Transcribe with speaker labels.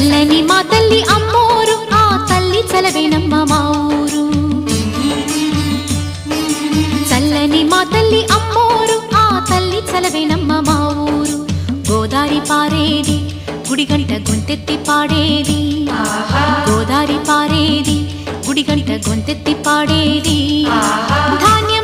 Speaker 1: చల్లని మా తల్లి అమ్మోరు, ఆ తల్లి చలవేనమ్మ మా ఊరు. చల్లని మా తల్లి అమ్మోరు, ఆ తల్లి చలవేనమ్మ మా ఊరు. గోదారి పారేది గుడిగంట గొంతెత్తి పాడేది, గోదారి పారేది గుడిగంట గొంతెత్తి పాడేది. ధాన్యం